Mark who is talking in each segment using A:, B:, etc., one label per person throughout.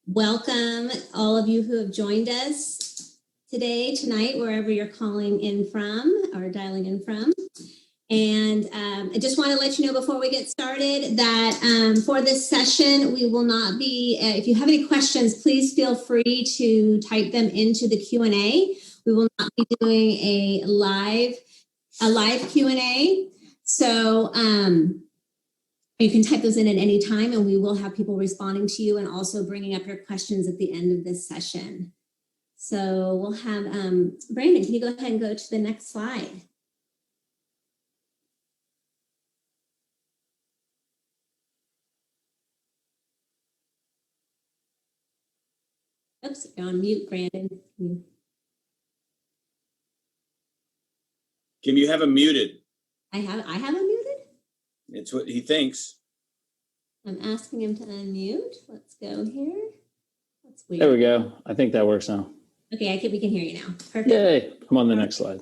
A: Welcome, all of you who have joined us today, tonight, wherever you're calling in from or dialing in from. And I just want to let you know before we get started that for this session, we will not be, if you have any questions, please feel free to type them into the Q&A. We will not be doing a live Q&A. So you can type those in at any time and we will have people responding to you and also bringing up your questions at the end of this session. So we'll have, Brandon, can you go ahead and go to the next slide? Oops, you're on mute, Brandon.
B: Kim, you have him muted.
A: I have him muted?
B: It's what he thinks.
A: I'm asking him to unmute. Let's go here. That's weird.
C: There we go. I think that works now.
A: Okay, we can hear you now. Perfect.
C: Yay. I'm on the next slide.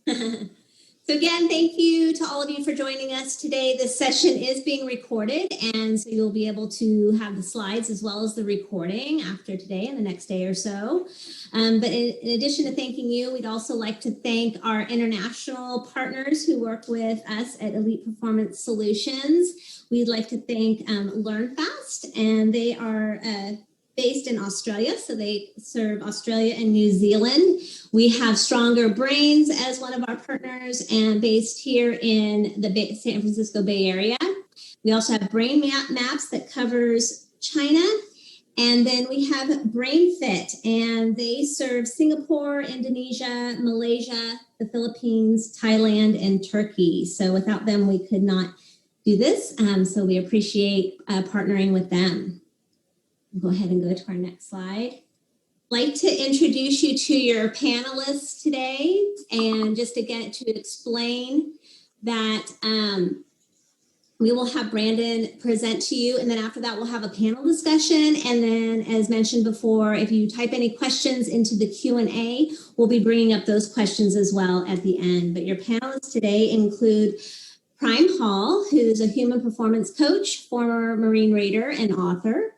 A: So again, thank you to all of you for joining us today. This session is being recorded, and so you'll be able to have the slides as well as the recording after today and the next day or so. But in addition to thanking you, we'd also like to thank our international partners who work with us at Elite Performance Solutions. We'd like to thank LearnFast, and they are based in Australia, so they serve Australia and New Zealand. We have Stronger Brains as one of our partners and based here in the San Francisco Bay Area. We also have Brain Maps that covers China. And then we have BrainFit, and they serve Singapore, Indonesia, Malaysia, the Philippines, Thailand, and Turkey. So without them, we could not do this. So we appreciate partnering with them. Go ahead and go to our next slide. I'd like to introduce you to your panelists today, and just again to explain that we will have Brandon present to you, and then after that we'll have a panel discussion, and then as mentioned before, if you type any questions into the Q&A, we'll be bringing up those questions as well at the end. But your panelists today include Prime Hall, who's a human performance coach, former Marine Raider and author.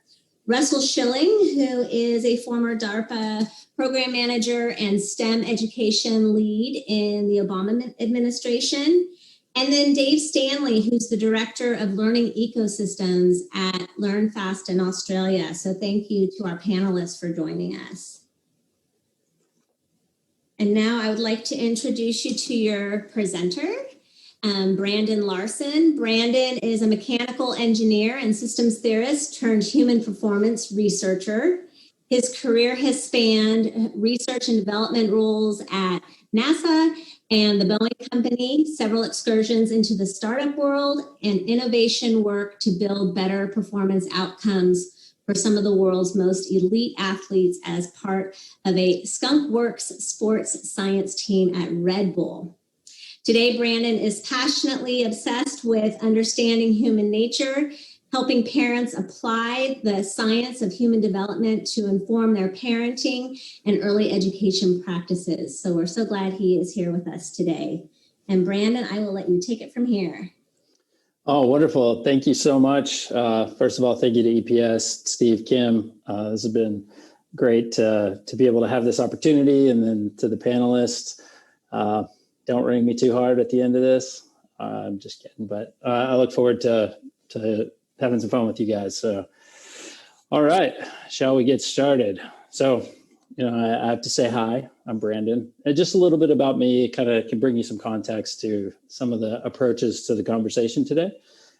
A: Russell Schilling, who is a former DARPA program manager and STEM education lead in the Obama administration. And then Dave Stanley, who's the director of learning ecosystems at LearnFast in Australia. So thank you to our panelists for joining us. And now I would like to introduce you to your presenter. Brandon Larson. Brandon is a mechanical engineer and systems theorist turned human performance researcher. His career has spanned research and development roles at NASA and the Boeing Company, several excursions into the startup world, and innovation work to build better performance outcomes for some of the world's most elite athletes as part of a Skunk Works sports science team at Red Bull. Today, Brandon is passionately obsessed with understanding human nature, helping parents apply the science of human development to inform their parenting and early education practices. So we're so glad he is here with us today. And Brandon, I will let you take it from here.
C: Oh, wonderful. Thank you so much. First of all, thank you to EPS, Steve, Kim. This has been great to be able to have this opportunity, and then to the panelists. Don't ring me too hard at the end of this. I'm just kidding, but I look forward to having some fun with you guys. So, all right, shall we get started? So, I have to say hi. I'm Brandon. And just a little bit about me kind of can bring you some context to some of the approaches to the conversation today.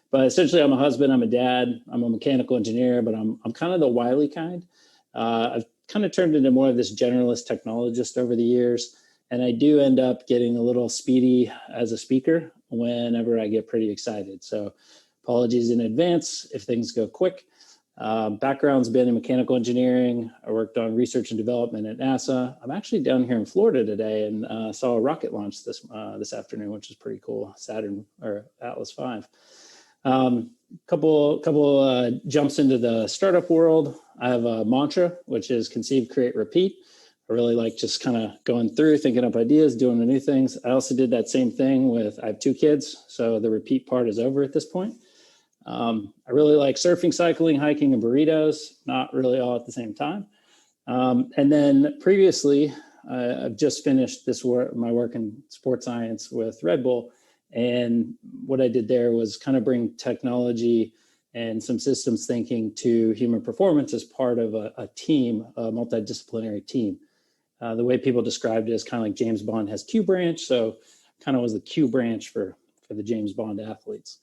C: But essentially, I'm a husband, I'm a dad, I'm a mechanical engineer, but I'm kind of the wily kind. I've kind of turned into more of this generalist technologist over the years. And I do end up getting a little speedy as a speaker whenever I get pretty excited. So apologies in advance if things go quick. Background's been in mechanical engineering. I worked on research and development at NASA. I'm actually down here in Florida today and saw a rocket launch this afternoon, which is pretty cool. Saturn or Atlas V. Couple jumps into the startup world. I have a mantra, which is conceive, create, repeat. I really like just kind of going through, thinking up ideas, doing the new things. I also did that same thing I have 2 kids, so the repeat part is over at this point. I really like surfing, cycling, hiking, and burritos, not really all at the same time. And then previously, I've just finished my work in sports science with Red Bull. And what I did there was kind of bring technology and some systems thinking to human performance as part of a team, a multidisciplinary team. The way people described it is kind of like James Bond has Q branch. So kind of was the Q branch for the James Bond athletes.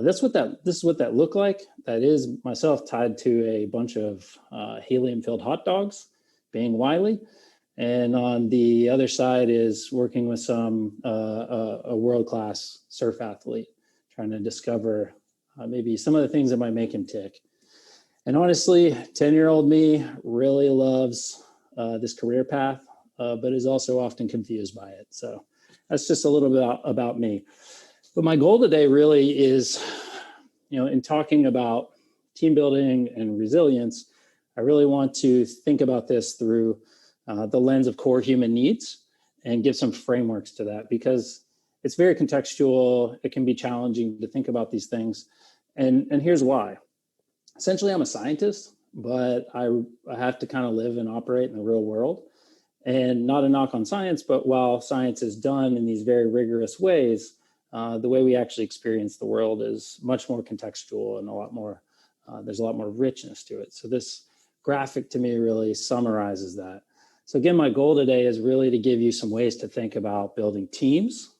C: This is what that looked like. That is myself tied to a bunch of helium-filled hot dogs, being Wiley. And on the other side is working with a world-class surf athlete, trying to discover maybe some of the things that might make him tick. And honestly, 10-year-old me really loves this career path, but is also often confused by it. So that's just a little bit about me. But my goal today really is, in talking about team building and resilience, I really want to think about this through the lens of core human needs and give some frameworks to that, because it's very contextual. It can be challenging to think about these things. And here's why. Essentially, I'm a scientist, but I have to kind of live and operate in the real world. And not a knock on science, but while science is done in these very rigorous ways, the way we actually experience the world is much more contextual and there's a lot more richness to it. So this graphic to me really summarizes that. So again, my goal today is really to give you some ways to think about building teams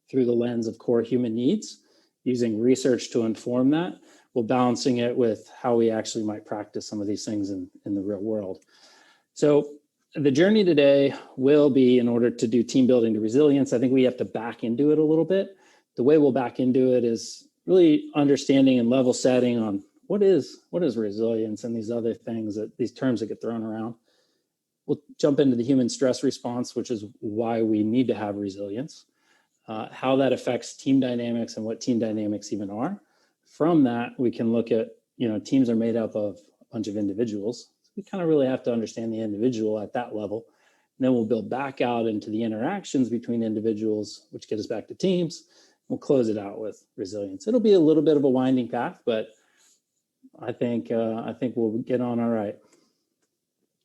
C: through the lens of core human needs, using research to inform that, while balancing it with how we actually might practice some of these things in the real world. So the journey today will be, in order to do team building to resilience, I think we have to back into it a little bit. The way we'll back into it is really understanding and level setting on what is resilience and these other things, these terms that get thrown around. We'll jump into the human stress response, which is why we need to have resilience, how that affects team dynamics and what team dynamics even are. From that, we can look at, teams are made up of a bunch of individuals. So we kind of really have to understand the individual at that level. And then we'll build back out into the interactions between individuals, which get us back to teams. We'll close it out with resilience. It'll be a little bit of a winding path, but I think we'll get on all right.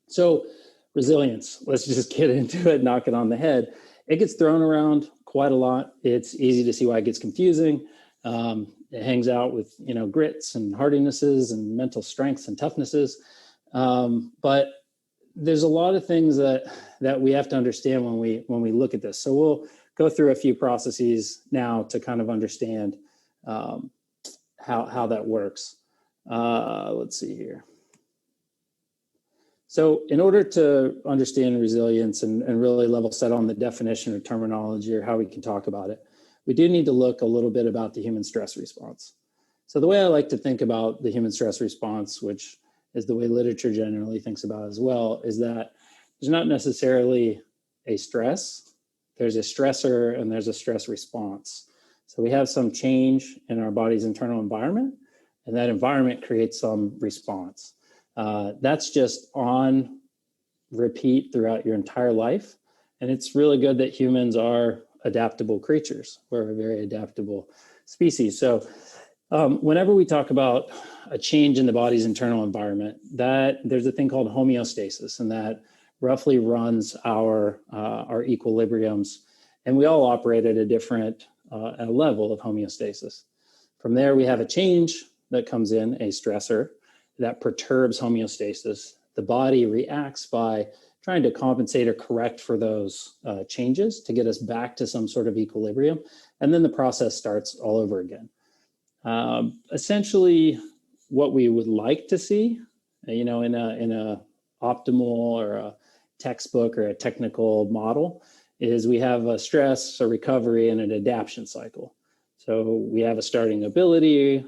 C: So resilience, let's just get into it, knock it on the head. It gets thrown around quite a lot. It's easy to see why it gets confusing. It hangs out with, grits and hardinesses and mental strengths and toughnesses. But there's a lot of things that we have to understand when we look at this. So we'll go through a few processes now to kind of understand how that works. Let's see here. So in order to understand resilience and really level set on the definition or terminology or how we can talk about it, we do need to look a little bit about the human stress response. So the way I like to think about the human stress response, which is the way literature generally thinks about it as well, is that there's not necessarily a stress. There's a stressor and there's a stress response. So we have some change in our body's internal environment, and that environment creates some response. That's just on repeat throughout your entire life. And it's really good that humans are adaptable creatures. We're a very adaptable species. So whenever we talk about a change in the body's internal environment, that there's a thing called homeostasis, and that roughly runs our equilibriums. And we all operate at a different at a level of homeostasis. From there, we have a change that comes in, a stressor, that perturbs homeostasis. The body reacts by trying to compensate or correct for those changes to get us back to some sort of equilibrium. And then the process starts all over again. Essentially, what we would like to see, in a optimal or a textbook or a technical model, is we have a stress, a recovery, and an adaptation cycle. So we have a starting ability.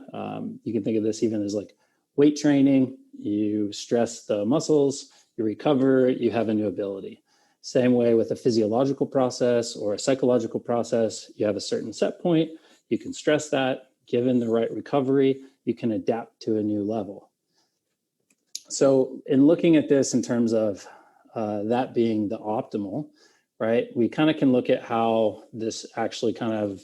C: You can think of this even as like weight training. You stress the muscles, you recover, you have a new ability. Same way with a physiological process or a psychological process, you have a certain set point, you can stress that. Given the right recovery, you can adapt to a new level. So in looking at this in terms of that being the optimal, right, we kind of can look at how this actually kind of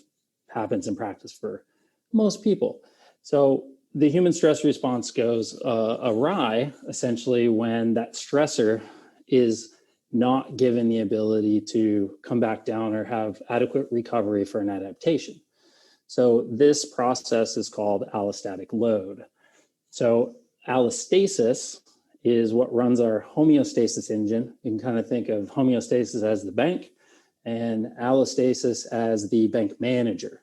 C: happens in practice for most people. So the human stress response goes awry, essentially, when that stressor is not given the ability to come back down or have adequate recovery for an adaptation. So this process is called allostatic load. So allostasis is what runs our homeostasis engine. You can kind of think of homeostasis as the bank and allostasis as the bank manager.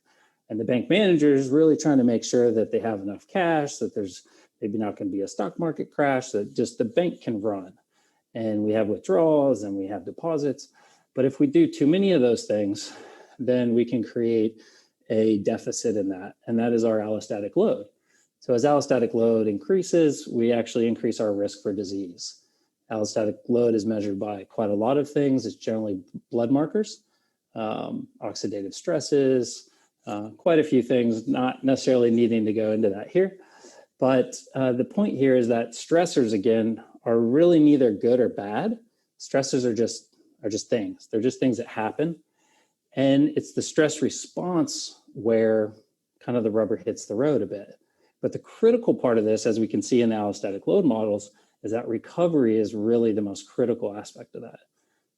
C: And the bank manager is really trying to make sure that they have enough cash, that there's maybe not going to be a stock market crash, that just the bank can run. And we have withdrawals and we have deposits. But if we do too many of those things, then we can create a deficit in that. And that is our allostatic load. So as allostatic load increases, we actually increase our risk for disease. Allostatic load is measured by quite a lot of things. It's generally blood markers, oxidative stresses, quite a few things, not necessarily needing to go into that here. But the point here is that stressors, again, are really neither good or bad. Stressors are just things. They're just things that happen. And it's the stress response where kind of the rubber hits the road a bit. But the critical part of this, as we can see in the allostatic load models, is that recovery is really the most critical aspect of that.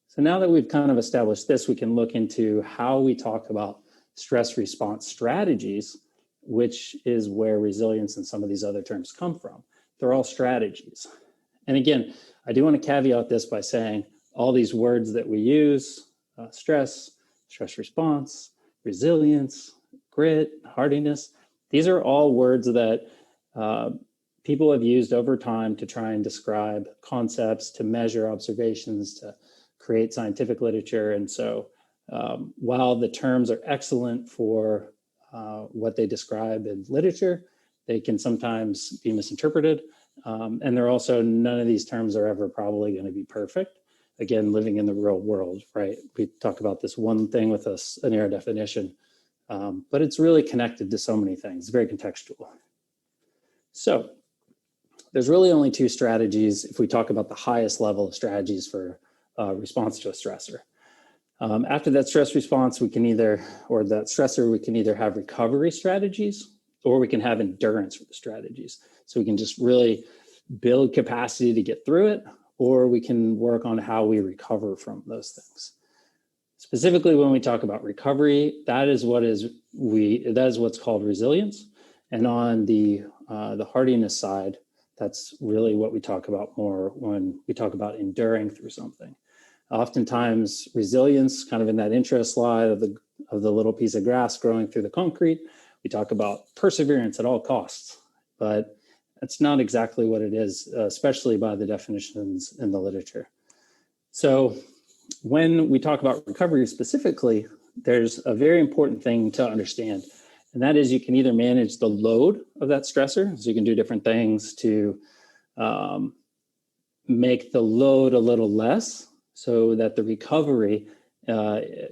C: So now that we've kind of established this, we can look into how we talk about stress response strategies, which is where resilience and some of these other terms come from. They're all strategies. And again, I do want to caveat this by saying all these words that we use, stress response, resilience, grit, hardiness, these are all words that people have used over time to try and describe concepts, to measure observations, to create scientific literature. And so while the terms are excellent for what they describe in literature, they can sometimes be misinterpreted. And they're also, none of these terms are ever probably going to be perfect. Again, living in the real world, right? We talk about this one thing with an error definition, but it's really connected to so many things. It's very contextual. So there's really only two strategies if we talk about the highest level of strategies for response to a stressor. After that stress response, we can either have recovery strategies, or we can have endurance strategies. So we can just really build capacity to get through it, or we can work on how we recover from those things. Specifically, when we talk about recovery, that is what's called resilience. And on the hardiness side, that's really what we talk about more when we talk about enduring through something. Oftentimes, resilience, kind of in that intro slide of the little piece of grass growing through the concrete, we talk about perseverance at all costs, but that's not exactly what it is, especially by the definitions in the literature. So when we talk about recovery specifically, there's a very important thing to understand, and that is you can either manage the load of that stressor, so you can do different things to make the load a little less so that the recovery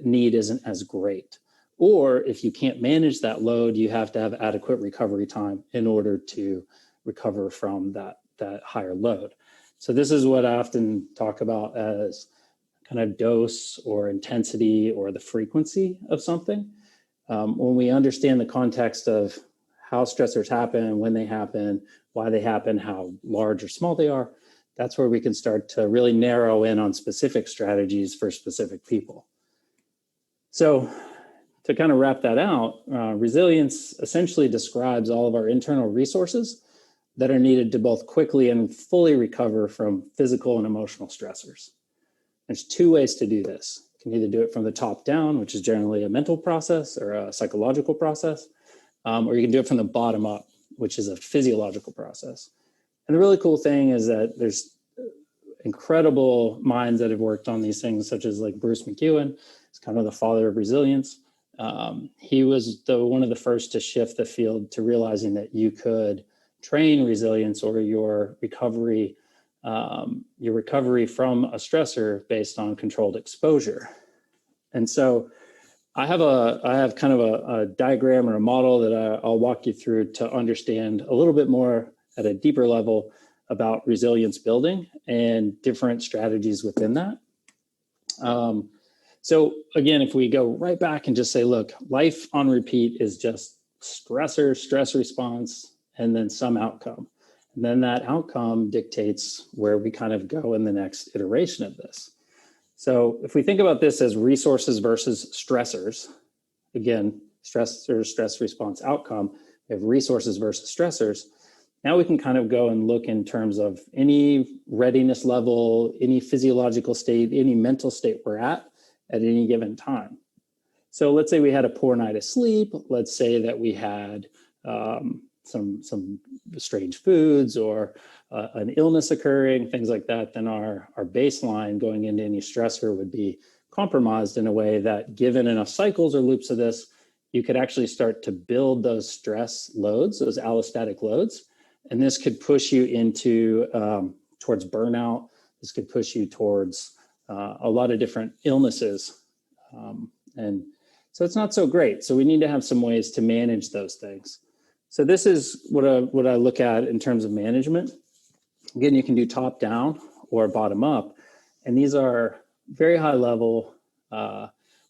C: need isn't as great. Or if you can't manage that load, you have to have adequate recovery time in order to recover from that higher load. So this is what I often talk about as kind of dose or intensity or the frequency of something. When we understand the context of how stressors happen, when they happen, why they happen, how large or small they are, that's where we can start to really narrow in on specific strategies for specific people. So to kind of wrap that out, resilience essentially describes all of our internal resources that are needed to both quickly and fully recover from physical and emotional stressors. There's two ways to do this. You can either do it from the top down, which is generally a mental process or a psychological process, or you can do it from the bottom up, which is a physiological process. And the really cool thing is that there's incredible minds that have worked on these things, such as like Bruce McEwen. He's kind of the father of resilience. He was one of the first to shift the field to realizing that you could train resilience or your recovery from a stressor based on controlled exposure. And so I have kind of a diagram or a model that I'll walk you through to understand a little bit more at a deeper level about resilience building and different strategies within that. So again, if we go right back and just say, look, life on repeat is just stressor, stress response, and then some outcome. And then that outcome dictates where we kind of go in the next iteration of this. So if we think about this as resources versus stressors, again, stressor, stress response, outcome, we have resources versus stressors. Now we can kind of go and look in terms of any readiness level, any physiological state, any mental state we're at any given time. So let's say we had a poor night of sleep. Let's say that we had some strange foods or an illness occurring, things like that. Then our baseline going into any stressor would be compromised in a way that, given enough cycles or loops of this, you could actually start to build those stress loads, those allostatic loads. And this could push you into towards burnout. This could push you towards a lot of different illnesses. And so it's not so great. So we need to have some ways to manage those things. So this is what I look at in terms of management. Again, you can do top down or bottom up. And these are very high level,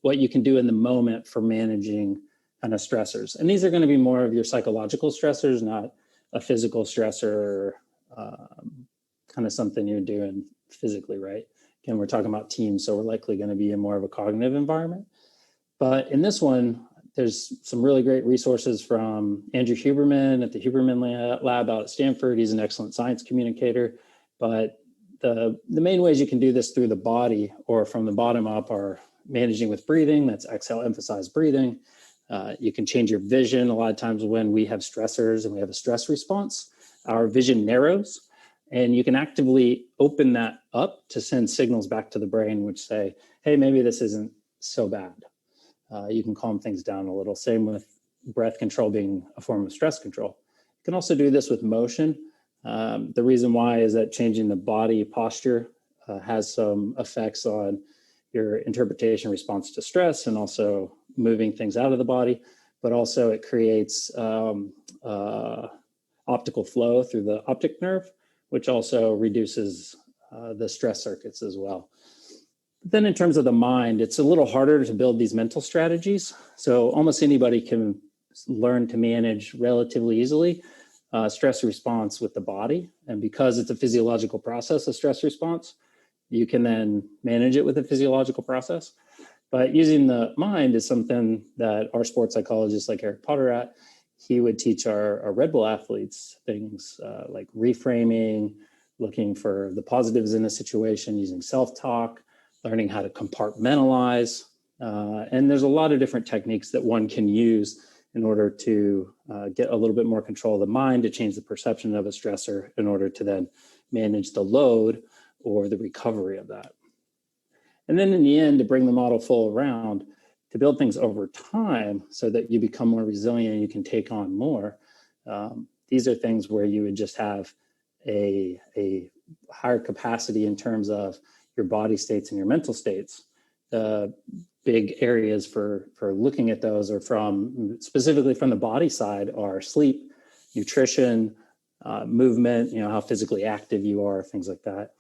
C: what you can do in the moment for managing kind of stressors. And these are going to be more of your psychological stressors, not a physical stressor, kind of something you're doing physically, right? Again, we're talking about teams, so we're likely going to be in more of a cognitive environment. But in this one, there's some really great resources from Andrew Huberman at the Huberman Lab out at Stanford. He's an excellent science communicator. But the main ways you can do this through the body or from the bottom up are managing with breathing. That's exhale, emphasize breathing. You can change your vision. A lot of times when we have stressors and we have a stress response, our vision narrows. And you can actively open that up to send signals back to the brain, which say, hey, maybe this isn't so bad. You can calm things down a little. Same with breath control being a form of stress control. You can also do this with motion. The reason why is that changing the body posture has some effects on your interpretation response to stress and also moving things out of the body, but also it creates optical flow through the optic nerve, which also reduces the stress circuits as well. But then in terms of the mind, it's a little harder to build these mental strategies. So almost anybody can learn to manage relatively easily stress response with the body. And because it's a physiological process, a stress response, you can then manage it with a physiological process. But using the mind is something that our sports psychologists like Eric Potter he would teach our Red Bull athletes things like reframing, looking for the positives in a situation, using self-talk, learning how to compartmentalize. And there's a lot of different techniques that one can use in order to get a little bit more control of the mind, to change the perception of a stressor in order to then manage the load or the recovery of that. And then in the end, to bring the model full around, to build things over time so that you become more resilient and you can take on more. These are things where you would just have a higher capacity in terms of your body states and your mental states. The big areas for looking at those are specifically from the body side are sleep, nutrition, movement, how physically active you are, things like that.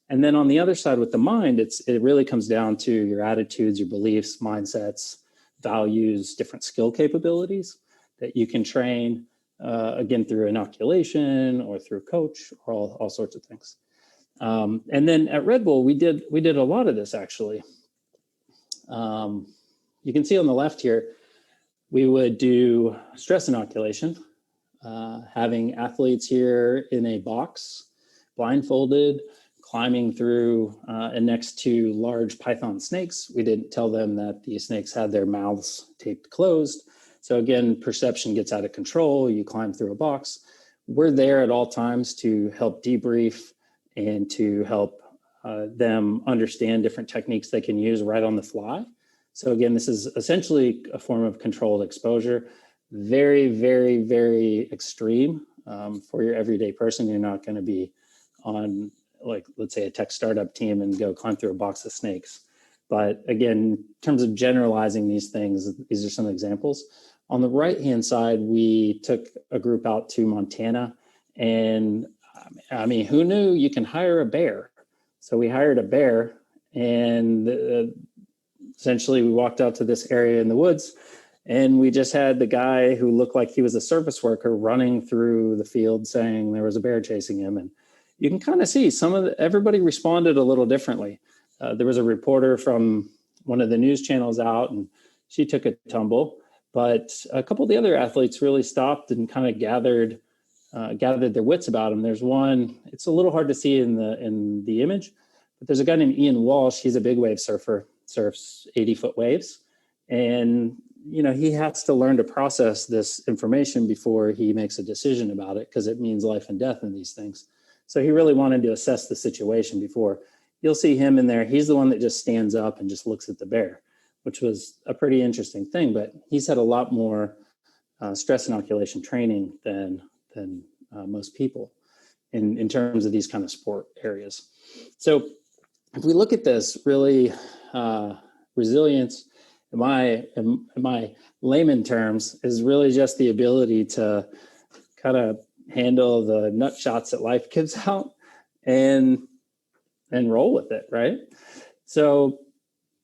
C: And then on the other side with the mind, it really comes down to your attitudes, your beliefs, mindsets, values, different skill capabilities that you can train, again, through inoculation or through a coach or all sorts of things. And then at Red Bull, we did a lot of this actually. You can see on the left here, we would do stress inoculation, having athletes here in a box, blindfolded, climbing through and next to large python snakes. We didn't tell them that the snakes had their mouths taped closed. So again, perception gets out of control. You climb through a box. We're there at all times to help debrief and to help them understand different techniques they can use right on the fly. So again, this is essentially a form of controlled exposure. Very, very, very extreme for your everyday person. You're not going to be on, like, let's say a tech startup team and go climb through a box of snakes. But again, in terms of generalizing these things, these are some examples. On the right-hand side, we took a group out to Montana, and I mean, who knew you can hire a bear? So we hired a bear, and essentially we walked out to this area in the woods, And we just had the guy who looked like he was a service worker running through the field saying there was a bear chasing him. And you can kind of see everybody responded a little differently. There was a reporter from one of the news channels out, and she took a tumble. But a couple of the other athletes really stopped and kind of gathered their wits about him. There's one, it's a little hard to see in the image, but there's a guy named Ian Walsh. He's a big wave surfer, surfs 80-foot waves. And, he has to learn to process this information before he makes a decision about it, because it means life and death in these things. So he really wanted to assess the situation before. You'll see him in there. He's the one that just stands up and just looks at the bear, which was a pretty interesting thing. But he's had a lot more stress inoculation training than most people in terms of these kind of sport areas. So if we look at this, really, resilience, in my layman terms, is really just the ability to kind of handle the nut shots that life gives out and roll with it, right? So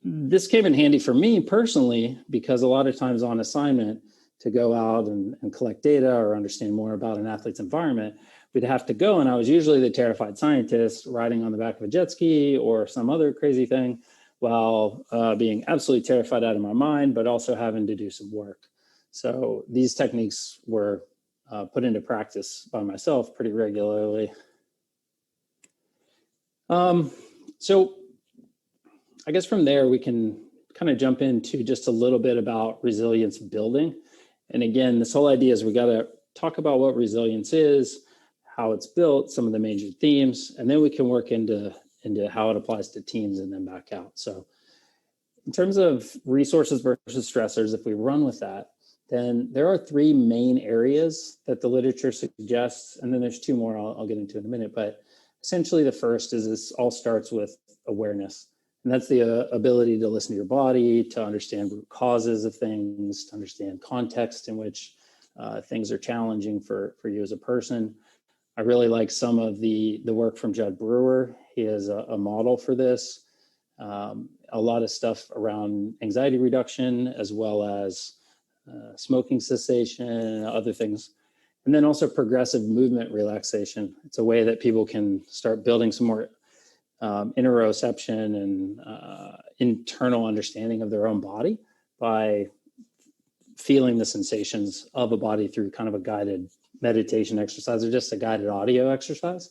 C: this came in handy for me personally, because a lot of times on assignment to go out and collect data or understand more about an athlete's environment, we'd have to go, and I was usually the terrified scientist riding on the back of a jet ski or some other crazy thing, while being absolutely terrified out of my mind, but also having to do some work. So these techniques were put into practice by myself pretty regularly. So I guess from there, we can kind of jump into just a little bit about resilience building. And again, this whole idea is we got to talk about what resilience is, how it's built, some of the major themes, and then we can work into how it applies to teams and then back out. So in terms of resources versus stressors, if we run with that, then there are three main areas that the literature suggests, and then there's two more I'll get into in a minute. But essentially the first is this all starts with awareness. And that's the ability to listen to your body, to understand root causes of things, to understand context in which things are challenging for you as a person. I really like some of the work from Judd Brewer. He is a model for this. A lot of stuff around anxiety reduction, as well as smoking cessation and other things. And then also progressive movement relaxation. It's a way that people can start building some more interoception and internal understanding of their own body by feeling the sensations of a body through kind of a guided meditation exercise or just a guided audio exercise.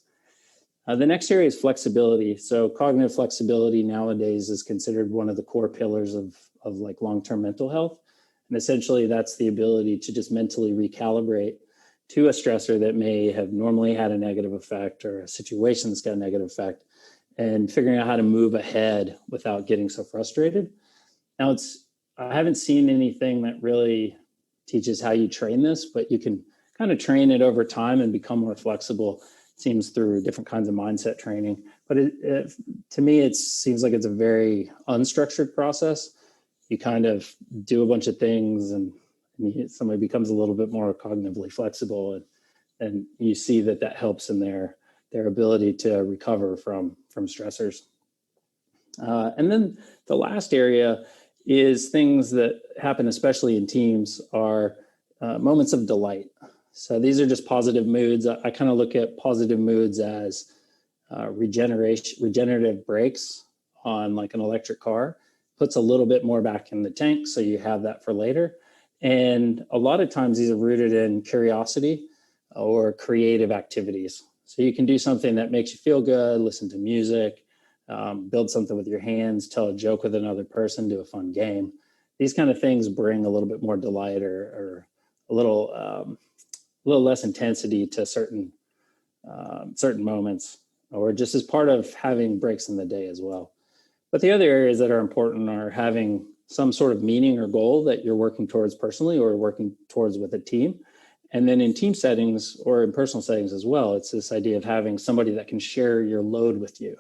C: The next area is flexibility. So cognitive flexibility nowadays is considered one of the core pillars of like long-term mental health. And essentially that's the ability to just mentally recalibrate to a stressor that may have normally had a negative effect, or a situation that's got a negative effect, and figuring out how to move ahead without getting so frustrated. Now I haven't seen anything that really teaches how you train this, but you can kind of train it over time and become more flexible. It seems through different kinds of mindset training. But to me, it seems like it's a very unstructured process. You kind of do a bunch of things and somebody becomes a little bit more cognitively flexible, and you see that helps in their ability to recover from stressors. And then the last area is things that happen, especially in teams, are moments of delight. So these are just positive moods. I kind of look at positive moods as regenerative brakes on like an electric car. Puts a little bit more back in the tank, so you have that for later. And a lot of times these are rooted in curiosity or creative activities. So you can do something that makes you feel good, listen to music, build something with your hands, tell a joke with another person, do a fun game. These kind of things bring a little bit more delight or a little less intensity to certain moments, or just as part of having breaks in the day as well. But the other areas that are important are having some sort of meaning or goal that you're working towards personally or working towards with a team. And then in team settings or in personal settings as well, it's this idea of having somebody that can share your load with you.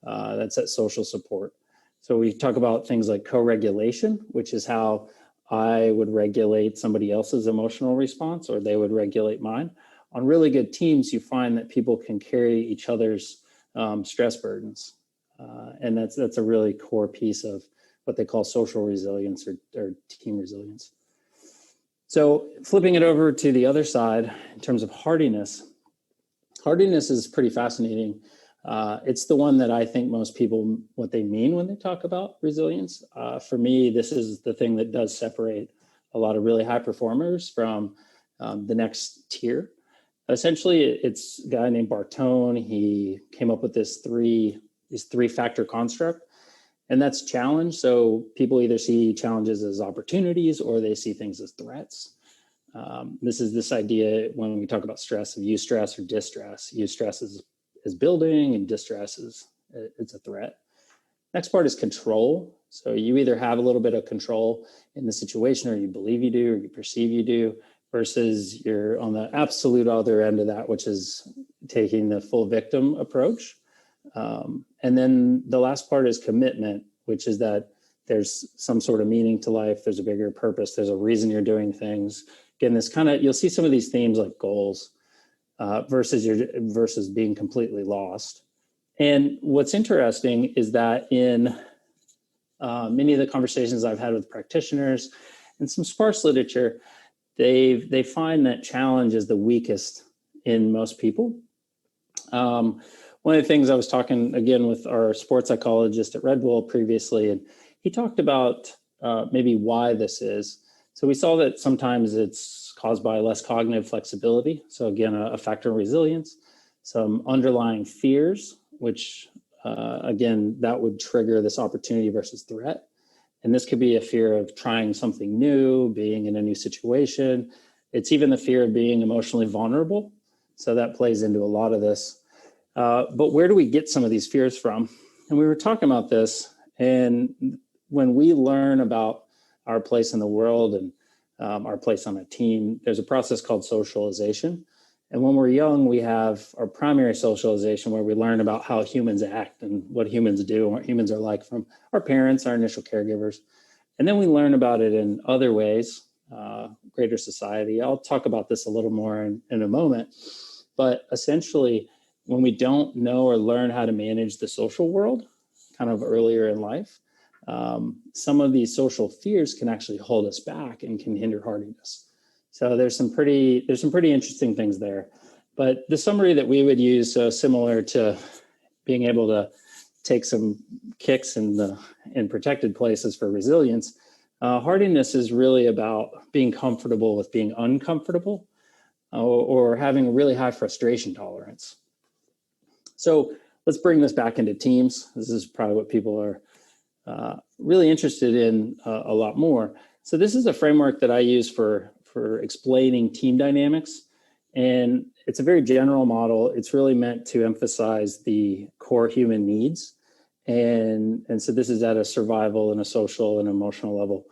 C: That's that social support. So we talk about things like co-regulation, which is how I would regulate somebody else's emotional response, or they would regulate mine. On really good teams, you find that people can carry each other's stress burdens. And that's a really core piece of what they call social resilience or team resilience. So flipping it over to the other side, in terms of hardiness is pretty fascinating. It's the one that I think most people, what they mean when they talk about resilience. For me, this is the thing that does separate a lot of really high performers from the next tier. Essentially, it's a guy named Bartone. He came up with this three-factor construct, and that's challenge. So people either see challenges as opportunities or they see things as threats. This is this idea when we talk about stress of eustress or distress. Eustress is building, and distress it's a threat. Next part is control. So you either have a little bit of control in the situation, or you believe you do, or you perceive you do, versus you're on the absolute other end of that, which is taking the full victim approach. And then the last part is commitment, which is that there's some sort of meaning to life. There's a bigger purpose. There's a reason you're doing things. Again, this kind of, you'll see some of these themes like goals versus being completely lost. And what's interesting is that in many of the conversations I've had with practitioners and some sparse literature, they find that challenge is the weakest in most people. One of the things I was talking again with our sports psychologist at Red Bull previously, and he talked about maybe why this is. So we saw that sometimes it's caused by less cognitive flexibility. So again, a factor of resilience, some underlying fears, which again, that would trigger this opportunity versus threat. And this could be a fear of trying something new, being in a new situation. It's even the fear of being emotionally vulnerable. So that plays into a lot of this. But where do we get some of these fears from? And we were talking about this, and when we learn about our place in the world and our place on a team, there's a process called socialization. And when we're young, we have our primary socialization where we learn about how humans act and what humans do and what humans are like from our parents, our initial caregivers. And then we learn about it in other ways, greater society. I'll talk about this a little more in a moment. But essentially, when we don't know or learn how to manage the social world kind of earlier in life, some of these social fears can actually hold us back and can hinder hardiness. So there's some pretty interesting things there. But the summary that we would use, so similar to being able to take some kicks in protected places for resilience, hardiness is really about being comfortable with being uncomfortable or having a really high frustration tolerance. So let's bring this back into teams. This is probably what people are really interested in a lot more. So this is a framework that I use for explaining team dynamics. And it's a very general model. It's really meant to emphasize the core human needs. And so this is at a survival and a social and emotional level.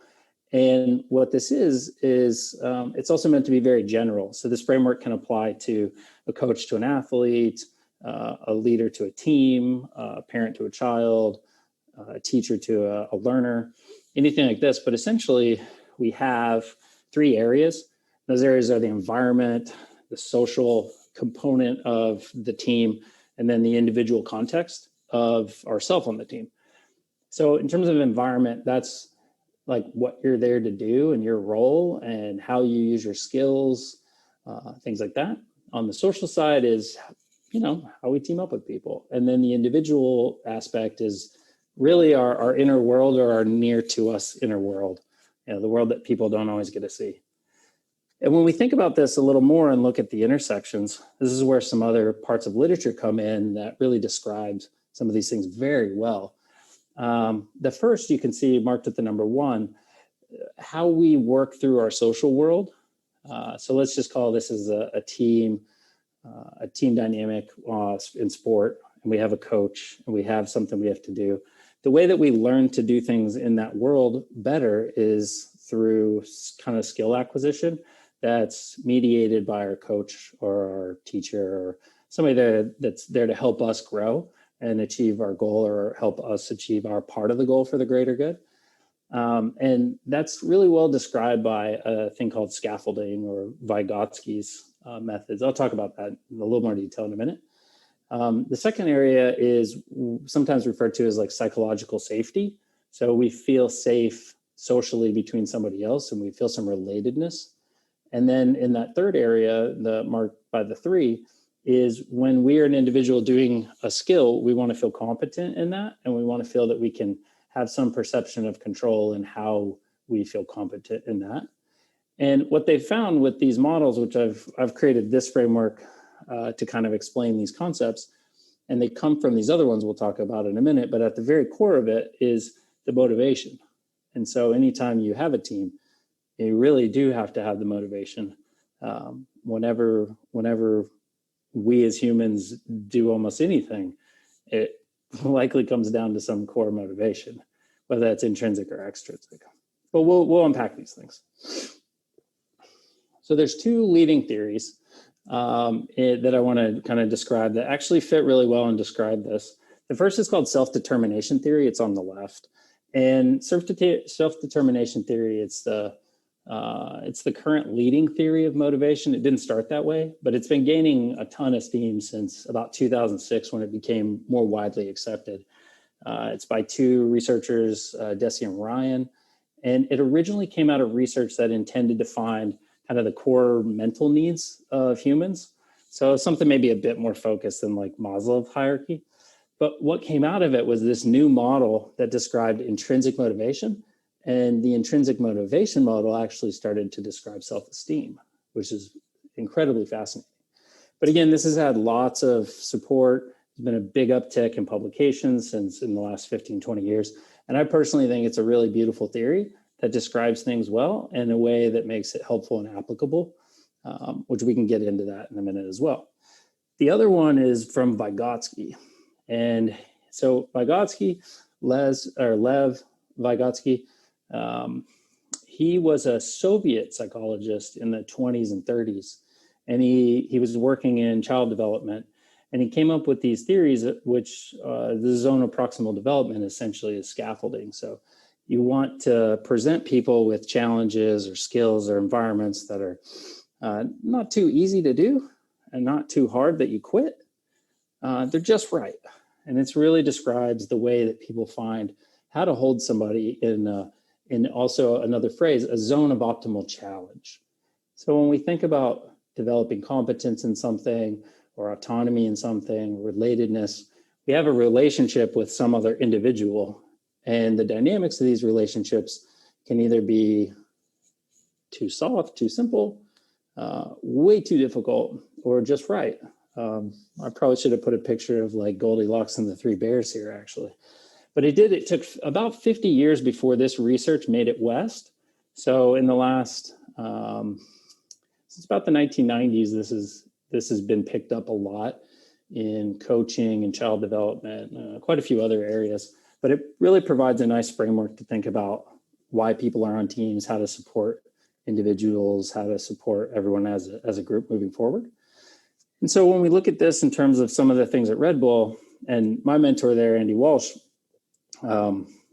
C: And what this is it's also meant to be very general. So this framework can apply to a coach to an athlete, a leader to a team, a parent to a child, a teacher to a learner, anything like this. But essentially, we have three areas. Those areas are the environment, the social component of the team, and then the individual context of ourselves on the team. So in terms of environment, that's like what you're there to do and your role and how you use your skills, things like that. On the social side is, how we team up with people. And then the individual aspect is really our inner world or our near to us inner world, the world that people don't always get to see. And when we think about this a little more and look at the intersections, this is where some other parts of literature come in that really describes some of these things very well. The first you can see marked with the number 1, how we work through our social world. So let's just call this as a team dynamic in sport, and we have a coach and we have something we have to do. The way that we learn to do things in that world better is through kind of skill acquisition that's mediated by our coach or our teacher or somebody that's there to help us grow and achieve our goal or help us achieve our part of the goal for the greater good. And that's really well described by a thing called scaffolding or Vygotsky's methods. I'll talk about that in a little more detail in a minute. The second area is sometimes referred to as like psychological safety. So we feel safe socially between somebody else and we feel some relatedness. And then in that third area, the marked by the 3, is when we are an individual doing a skill, we want to feel competent in that, and we want to feel that we can have some perception of control in how we feel competent in that. And what they found with these models, which I've created this framework to kind of explain these concepts, and they come from these other ones we'll talk about in a minute, but at the very core of it is the motivation. And so anytime you have a team, you really do have to have the motivation. Whenever we as humans do almost anything, it likely comes down to some core motivation, whether that's intrinsic or extrinsic. But we'll unpack these things. So there's 2 leading theories that I want to kind of describe that actually fit really well and describe this. The first is called self-determination theory. It's on the left. And self-determination theory, it's the current leading theory of motivation. It didn't start that way, but it's been gaining a ton of steam since about 2006 when it became more widely accepted. It's by 2 researchers, Deci and Ryan, and it originally came out of research that intended to find kind of the core mental needs of humans. So something maybe a bit more focused than like Maslow's hierarchy. But what came out of it was this new model that described intrinsic motivation. And the intrinsic motivation model actually started to describe self-esteem, which is incredibly fascinating. But again, this has had lots of support. There's been a big uptick in publications since in the last 15, 20 years. And I personally think it's a really beautiful theory that describes things well in a way that makes it helpful and applicable, which we can get into that in a minute as well. The other one is from Vygotsky. And so Vygotsky, Lev Vygotsky, he was a Soviet psychologist in the 20s and 30s. And he was working in child development. And he came up with these theories, which the zone of proximal development essentially is scaffolding. So you want to present people with challenges or skills or environments that are not too easy to do and not too hard that you quit. They're just right. And it really describes the way that people find how to hold somebody in also another phrase, a zone of optimal challenge. So when we think about developing competence in something or autonomy in something, relatedness, we have a relationship with some other individual. And the dynamics of these relationships can either be too soft, too simple, way too difficult, or just right. I probably should have put a picture of like Goldilocks and the 3 bears here, actually. But it took about 50 years before this research made it west. So in the last, since about the 1990s, this has been picked up a lot in coaching and child development, quite a few other areas. But it really provides a nice framework to think about why people are on teams, how to support individuals, how to support everyone as a group moving forward. And so when we look at this in terms of some of the things at Red Bull, and my mentor there, Andy Walsh,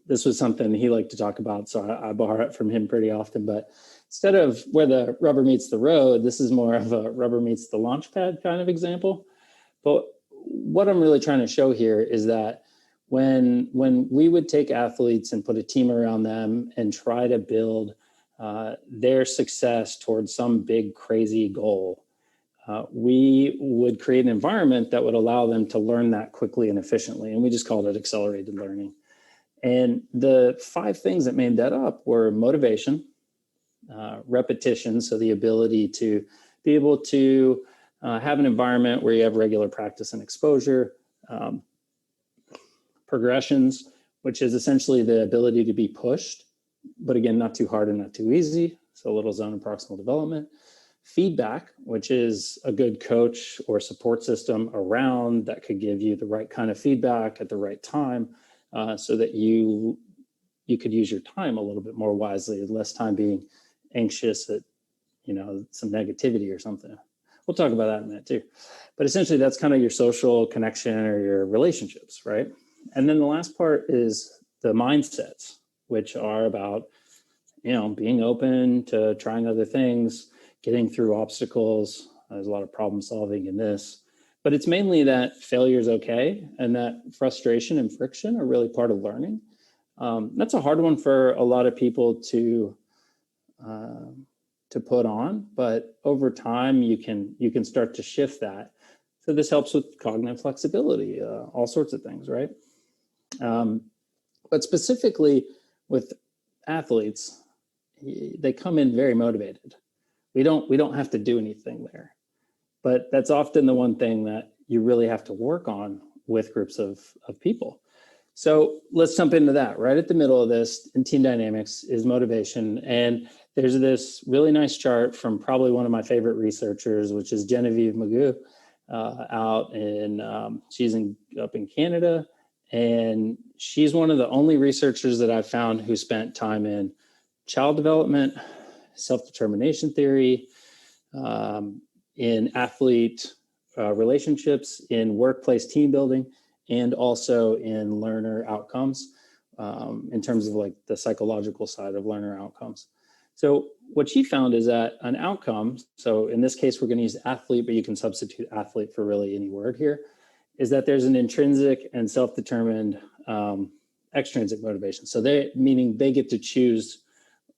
C: this was something he liked to talk about, so I borrow it from him pretty often. But instead of where the rubber meets the road, this is more of a rubber meets the launch pad kind of example. But what I'm really trying to show here is that when we would take athletes and put a team around them and try to build their success towards some big, crazy goal, we would create an environment that would allow them to learn that quickly and efficiently. And we just called it accelerated learning. And the 5 things that made that up were motivation, repetition, so the ability to be able to have an environment where you have regular practice and exposure, progressions, which is essentially the ability to be pushed, but again, not too hard and not too easy, so a little zone of proximal development. Feedback, which is a good coach or support system around that could give you the right kind of feedback at the right time, so that you could use your time a little bit more wisely, less time being anxious at some negativity or something. We'll talk about that in a minute too. But essentially that's kind of your social connection or your relationships, right? And then the last part is the mindsets, which are about being open to trying other things, getting through obstacles. There's a lot of problem solving in this, but it's mainly that failure is okay and that frustration and friction are really part of learning. That's a hard one for a lot of people to to put on, but over time you can start to shift that. So this helps with cognitive flexibility, all sorts of things, right? But specifically with athletes, they come in very motivated. We don't have to do anything there, but that's often the one thing that you really have to work on with groups of people. So let's jump into that. Right at the middle of this in team dynamics is motivation. And there's this really nice chart from probably one of my favorite researchers, which is Genevieve Magoo, she's up in Canada. And she's one of the only researchers that I've found who spent time in child development, self-determination theory, in athlete relationships, in workplace team building, and also in learner outcomes, in terms of like the psychological side of learner outcomes. So what she found is that an outcome, so in this case, we're going to use athlete, but you can substitute athlete for really any word here, is that there's an intrinsic and self-determined extrinsic motivation. So meaning they get to choose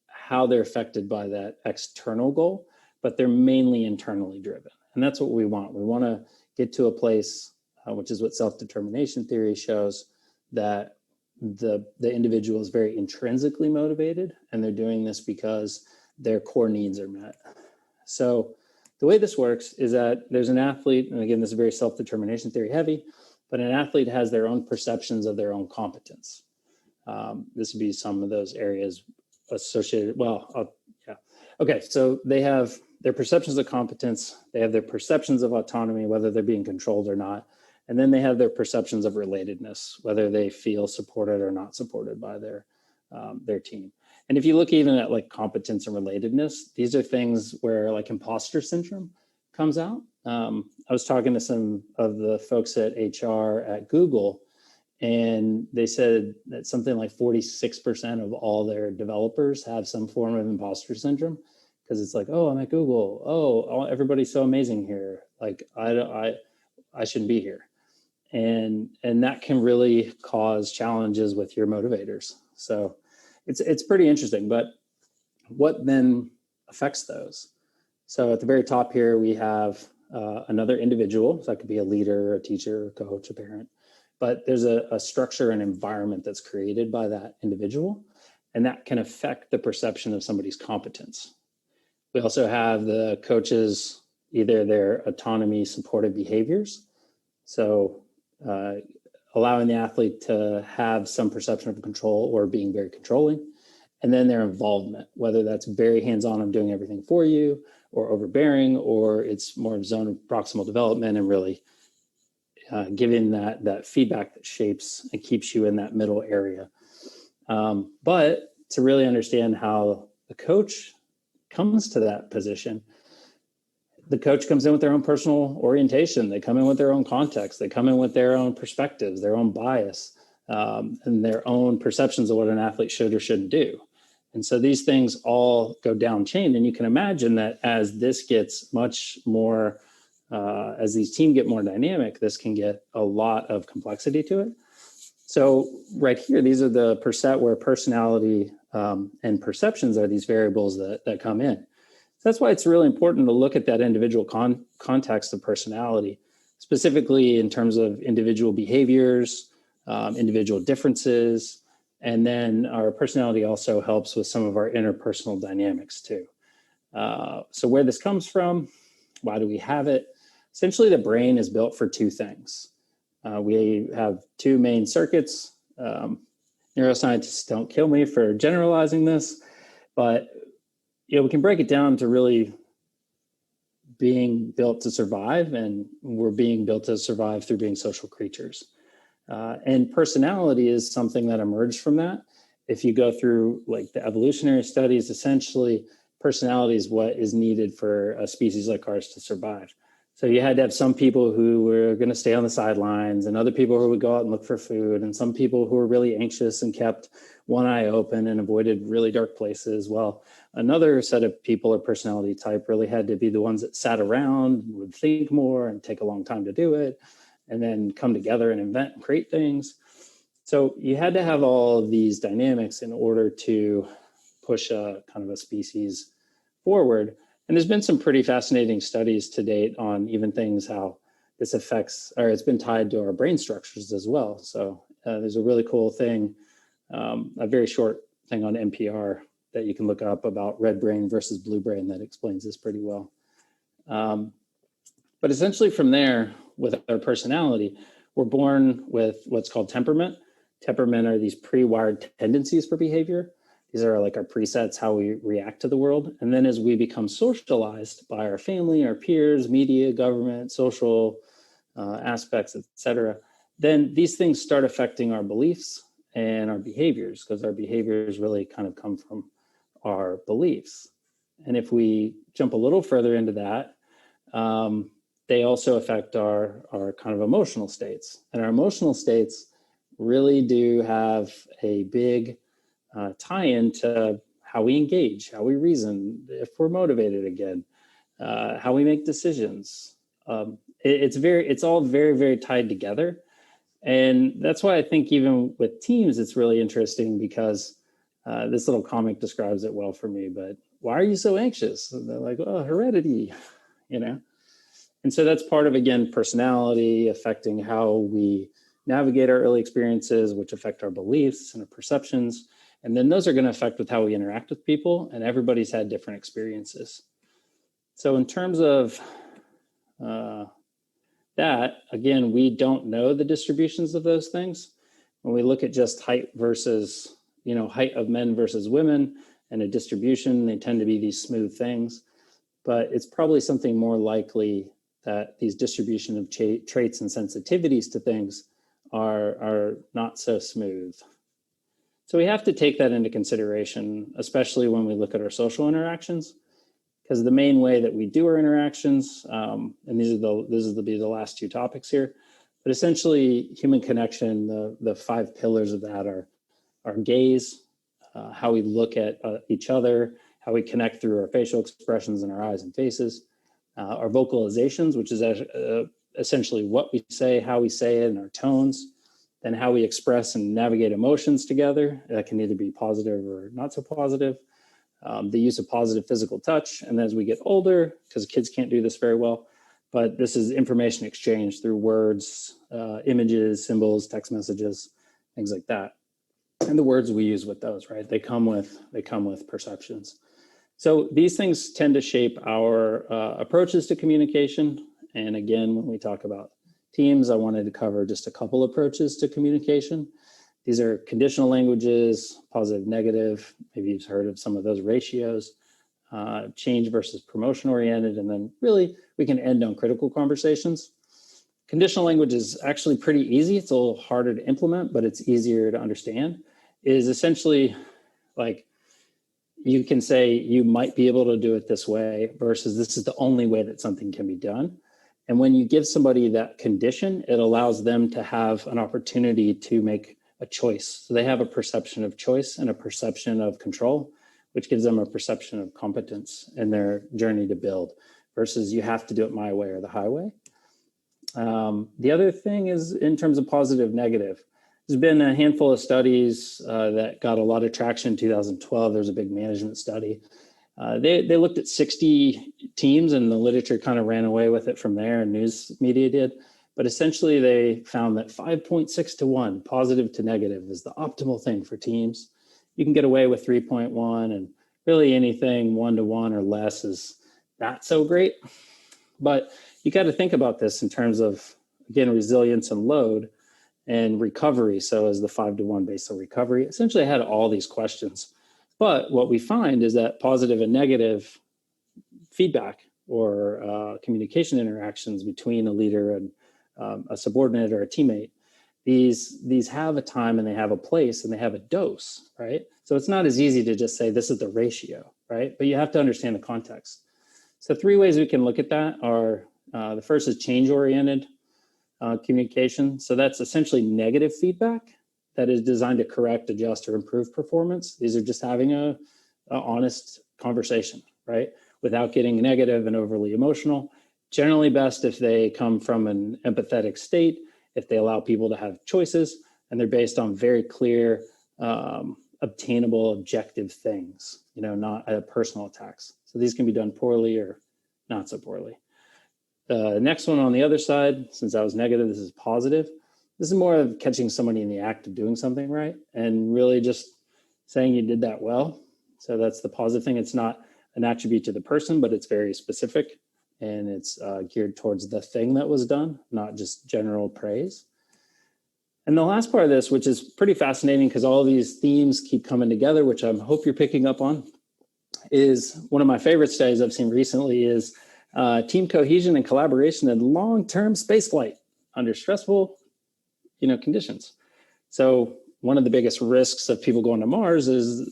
C: how they're affected by that external goal, but they're mainly internally driven. And that's what we want. We want to get to a place, which is what self-determination theory shows, that the individual is very intrinsically motivated, and they're doing this because their core needs are met. So the way this works is that there's an athlete, and again, this is very self-determination theory heavy, but an athlete has their own perceptions of their own competence. This would be some of those areas associated, Okay, so they have their perceptions of competence, they have their perceptions of autonomy, whether they're being controlled or not, and then they have their perceptions of relatedness, whether they feel supported or not supported by their team. And if you look even at like competence and relatedness, these are things where like imposter syndrome comes out. I was talking to some of the folks at HR at Google, and they said that something like 46% of all their developers have some form of imposter syndrome, because it's like, oh, I'm at Google. Oh, everybody's so amazing here. Like I shouldn't be here. And that can really cause challenges with your motivators. So it's pretty interesting. But what then affects those? So at the very top here, we have another individual. So that could be a leader, a teacher, a coach, a parent. But there's a structure and environment that's created by that individual, and that can affect the perception of somebody's competence. We also have the coaches, either their autonomy supportive behaviors. So allowing the athlete to have some perception of control or being very controlling, and then their involvement, whether that's very hands-on, I'm doing everything for you, or overbearing, or it's more of zone of proximal development and really giving that feedback that shapes and keeps you in that middle area. But to really understand how the coach comes to that position, the coach comes in with their own personal orientation. They come in with their own context. They come in with their own perspectives, their own bias, and their own perceptions of what an athlete should or shouldn't do. And so these things all go down chain. And you can imagine that as this gets much more, as these teams get more dynamic, this can get a lot of complexity to it. So right here, these are the where personality and perceptions are these variables that come in. That's why it's really important to look at that individual context of personality, specifically in terms of individual behaviors, individual differences, and then our personality also helps with some of our interpersonal dynamics too. So where this comes from, why do we have it? Essentially, the brain is built for two things. We have two main circuits. Neuroscientists don't kill me for generalizing this, but we can break it down to really being built to survive, and we're being built to survive through being social creatures. And personality is something that emerged from that. If you go through like the evolutionary studies, essentially personality is what is needed for a species like ours to survive. So you had to have some people who were going to stay on the sidelines, and other people who would go out and look for food, and some people who were really anxious and kept one eye open and avoided really dark places. Well, another set of people or personality type really had to be the ones that sat around, would think more and take a long time to do it, and then come together and invent and create things. So you had to have all of these dynamics in order to push a kind of a species forward. And there's been some pretty fascinating studies to date on even things how this affects, or it's been tied to our brain structures as well. So there's a really cool thing, a very short thing on NPR that you can look up about red brain versus blue brain that explains this pretty well. But essentially from there, with our personality, we're born with what's called temperament. Temperament are these pre-wired tendencies for behavior. These are like our presets, how we react to the world. And then as we become socialized by our family, our peers, media, government, social aspects, et cetera, then these things start affecting our beliefs and our behaviors, because our behaviors really kind of come from our beliefs. And if we jump a little further into that, they also affect our kind of emotional states. And our emotional states really do have a big tie-in to how we engage, how we reason, if we're motivated again, how we make decisions. It's all very, very tied together. And that's why I think even with teams, it's really interesting because this little comic describes it well for me, but why are you so anxious? And they're like, oh, heredity, you know? And so that's part of, again, personality affecting how we navigate our early experiences, which affect our beliefs and our perceptions. And then those are going to affect with how we interact with people, and everybody's had different experiences. So in terms of that, again, we don't know the distributions of those things. When we look at just height versus, height of men versus women and a distribution, they tend to be these smooth things. But it's probably something more likely that these distribution of traits and sensitivities to things are not so smooth. So we have to take that into consideration, especially when we look at our social interactions, because the main way that we do our interactions, and these will be the last two topics here, but essentially human connection, the five pillars of that are our gaze, how we look at each other, how we connect through our facial expressions and our eyes and faces, our vocalizations, which is essentially what we say, how we say it, and our tones, then how we express and navigate emotions together. That can either be positive or not so positive. The use of positive physical touch. And as we get older, because kids can't do this very well, but this is information exchange through words, images, symbols, text messages, things like that. And the words we use with those, right? They come with perceptions. So these things tend to shape our approaches to communication. And again, when we talk about teams, I wanted to cover just a couple approaches to communication. These are conditional languages, positive, negative. Maybe you've heard of some of those ratios, change versus promotion oriented. And then really we can end on critical conversations. Conditional language is actually pretty easy. It's a little harder to implement, but it's easier to understand. It is essentially like, you can say you might be able to do it this way versus this is the only way that something can be done. And when you give somebody that condition, it allows them to have an opportunity to make a choice. So they have a perception of choice and a perception of control, which gives them a perception of competence in their journey to build versus you have to do it my way or the highway. The other thing is in terms of positive, negative. There's been a handful of studies that got a lot of traction in 2012. There's a big management study. They looked at 60 teams and the literature kind of ran away with it from there and news media did. But essentially they found that 5.6 to 1, positive to negative, is the optimal thing for teams. You can get away with 3.1 and really anything 1 to 1 or less is not so great. But you got to think about this in terms of, again, resilience and load and recovery. So as the 5 to 1 based on recovery, essentially I had all these questions. But what we find is that positive and negative feedback or communication interactions between a leader and a subordinate or a teammate, these have a time and they have a place and they have a dose, right? So it's not as easy to just say this is the ratio, right? But you have to understand the context. So 3 ways we can look at that are, the first is change-oriented communication. So that's essentially negative feedback that is designed to correct, adjust, or improve performance. These are just having a honest conversation, right? Without getting negative and overly emotional. Generally best if they come from an empathetic state, if they allow people to have choices, and they're based on very clear, obtainable, objective things, not personal attacks. So these can be done poorly or not so poorly. The next one on the other side, since I was negative, this is positive. This is more of catching somebody in the act of doing something right and really just saying you did that well. So that's the positive thing. It's not an attribute to the person, but it's very specific, and it's geared towards the thing that was done, not just general praise. And the last part of this, which is pretty fascinating because all of these themes keep coming together, which I hope you're picking up on, is one of my favorite studies I've seen recently is team cohesion and collaboration in long-term spaceflight under stressful, conditions. So one of the biggest risks of people going to Mars is,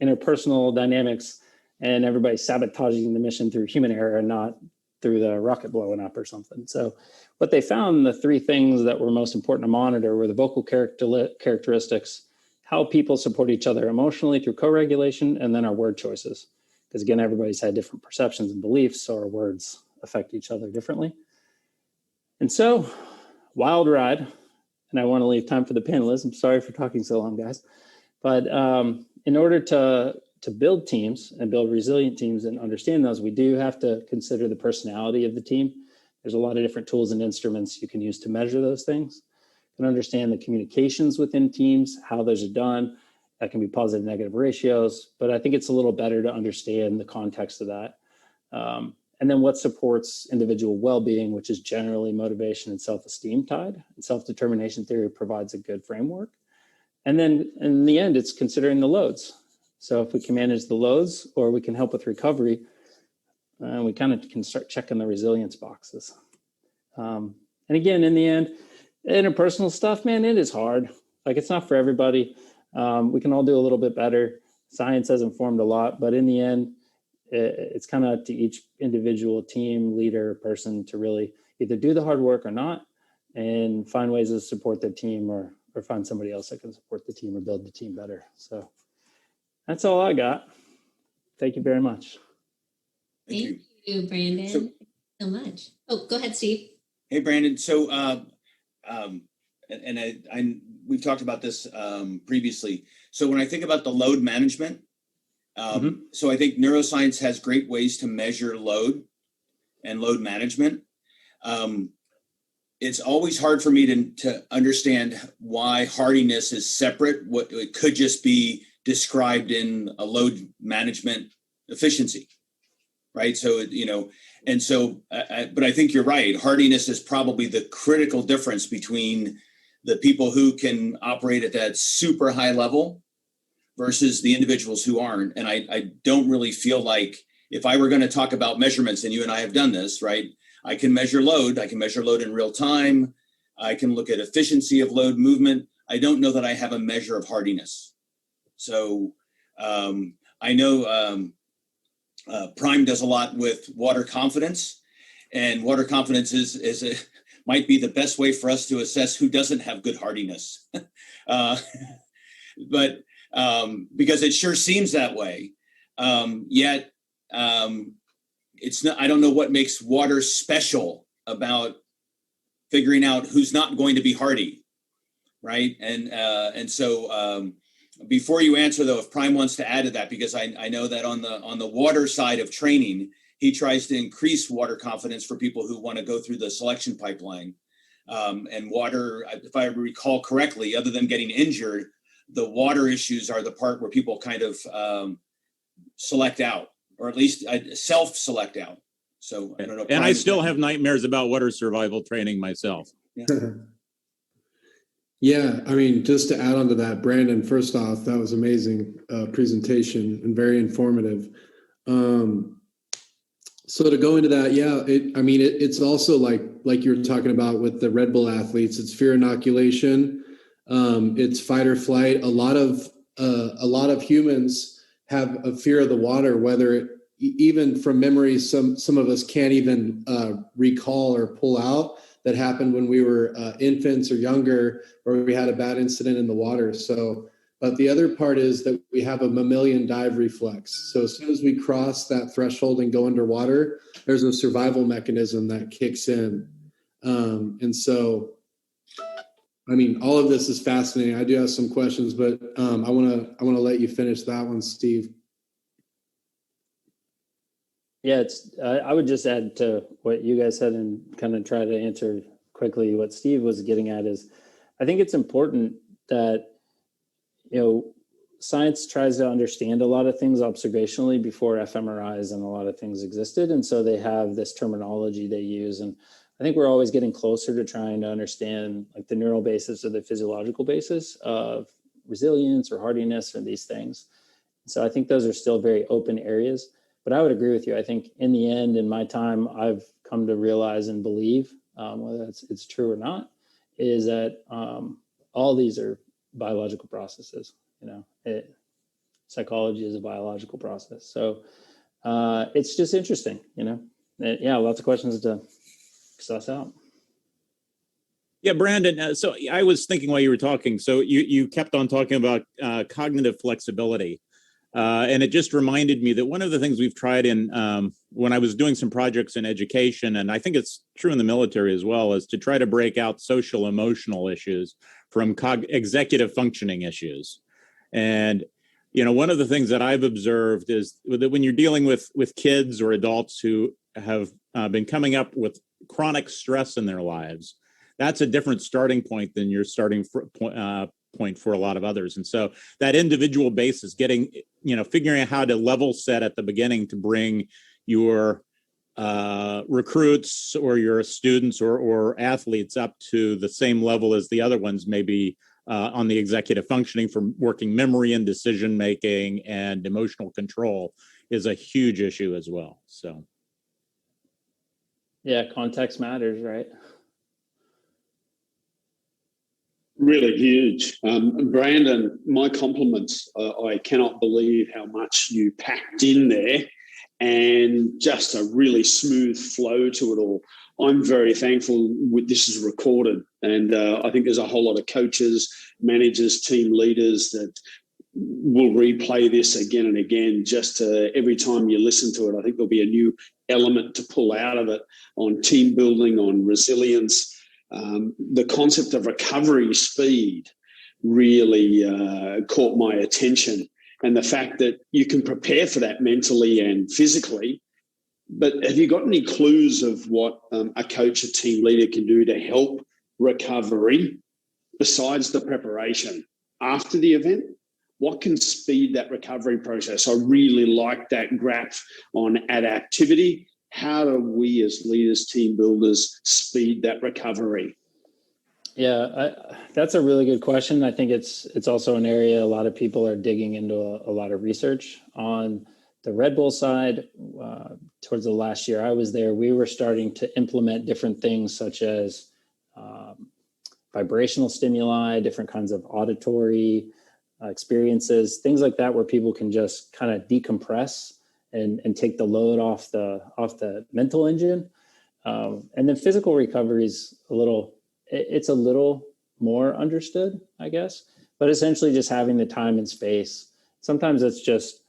C: interpersonal dynamics and everybody sabotaging the mission through human error and not through the rocket blowing up or something. So what they found, the three things that were most important to monitor were the vocal characteristics, how people support each other emotionally through co-regulation, and then our word choices. Because again, everybody's had different perceptions and beliefs, so our words affect each other differently. And so, wild ride. And I want to leave time for the panelists. I'm sorry for talking so long, guys. But in order to build teams and build resilient teams and understand those, we do have to consider the personality of the team. There's a lot of different tools and instruments you can use to measure those things. You can understand the communications within teams, how those are done. That can be positive, negative ratios. But I think it's a little better to understand the context of that. And then what supports individual well-being, which is generally motivation and self-esteem tied. And self-determination theory provides a good framework. And then in the end, it's considering the loads. So if we can manage the loads or we can help with recovery, we kind of can start checking the resilience boxes. And again, in the end, interpersonal stuff, man, it is hard. Like, it's not for everybody. We can all do a little bit better. Science has informed a lot, but in the end, it's kind of up to each individual team leader person to really either do the hard work or not, and find ways to support their team or find somebody else that can support the team or build the team better. So that's all I got. Thank you very much.
A: Thank you, Brandon. Thank you so much. Oh, go ahead, Steve.
B: Hey, Brandon. So, we've talked about this previously. So when I think about the load management, so I think neuroscience has great ways to measure load and load management. It's always hard for me to understand why hardiness is separate. What it could just be described in a load management efficiency, right? So, but I think you're right. Hardiness is probably the critical difference between the people who can operate at that super high level versus the individuals who aren't. And I don't really feel like, if I were going to talk about measurements, and you and I have done this, right? I can measure load. I can measure load in real time. I can look at efficiency of load movement. I don't know that I have a measure of hardiness. So I know Prime does a lot with water confidence, and water confidence might be the best way for us to assess who doesn't have good hardiness. But because it sure seems that way. Yet it's not. I don't know what makes water special about figuring out who's not going to be hardy, right? And so before you answer, though, if Prime wants to add to that, because I know that on the water side of training, he tries to increase water confidence for people who want to go through the selection pipeline. And water, if I recall correctly, other than getting injured, the water issues are the part where people kind of select out, or at least self-select out. So I don't know.
D: And I still have nightmares about water survival training myself.
B: Yeah.
E: Yeah, I mean, just to add on to that, Brandon, first off, that was amazing presentation and very informative. So to go into that, yeah, it's also like you were talking about with the Red Bull athletes. It's fear inoculation. It's fight or flight. A lot of humans have a fear of the water, whether even from memory, some of us can't even recall or pull out, that happened when we were infants or younger, where we had a bad incident in the water. So, but the other part is that we have a mammalian dive reflex. So as soon as we cross that threshold and go underwater, there's a survival mechanism that kicks in. And so, I mean, all of this is fascinating. I do have some questions, but I want to let you finish that one, Steve.
C: Yeah, I would just add to what you guys said and kind of try to answer quickly what Steve was getting at is, I think it's important that, science tries to understand a lot of things observationally before fMRIs and a lot of things existed. And so they have this terminology they use. And I think we're always getting closer to trying to understand like the neural basis or the physiological basis of resilience or hardiness or these things. So I think those are still very open areas. But I would agree with you. I think in the end, in my time, I've come to realize and believe, whether it's true or not, is that all these are biological processes. Psychology is a biological process. So it's just interesting, yeah, lots of questions to suss out.
D: Yeah, Brandon. So I was thinking while you were talking. So you kept on talking about cognitive flexibility, and it just reminded me that one of the things we've tried in when I was doing some projects in education, and I think it's true in the military as well, is to try to break out social emotional issues from executive functioning issues. And one of the things that I've observed is that when you're dealing with kids or adults who have been coming up with chronic stress in their lives, that's a different starting point than your starting point for a lot of others. And so that individual basis, figuring out how to level set at the beginning to bring your recruits or your students or athletes up to the same level as the other ones, maybe on the executive functioning from working memory and decision making and emotional control, is a huge issue as well. So
C: yeah, context matters, right?
F: Really huge. Brandon, my compliments. I cannot believe how much you packed in there, and just a really smooth flow to it all. I'm very thankful this is recorded, and I think there's a whole lot of coaches, managers, team leaders that will replay this again and again. Just every time you listen to it, I think there'll be a new element to pull out of it on team building, on resilience. The concept of recovery speed really caught my attention, and the fact that you can prepare for that mentally and physically. But have you got any clues of what a coach, a team leader can do to help recovery besides the preparation after the event? What can speed that recovery process? I really like that graph on adaptivity. How do we as leaders, team builders, speed that recovery?
C: Yeah, that's a really good question. I think it's also an area a lot of people are digging into a lot of research on. The Red Bull side, towards the last year I was there, we were starting to implement different things such as vibrational stimuli, different kinds of auditory experiences, things like that, where people can just kind of decompress and take the load off the mental engine. And then physical recovery is it's a little more understood, I guess, but essentially just having the time and space. Sometimes it's just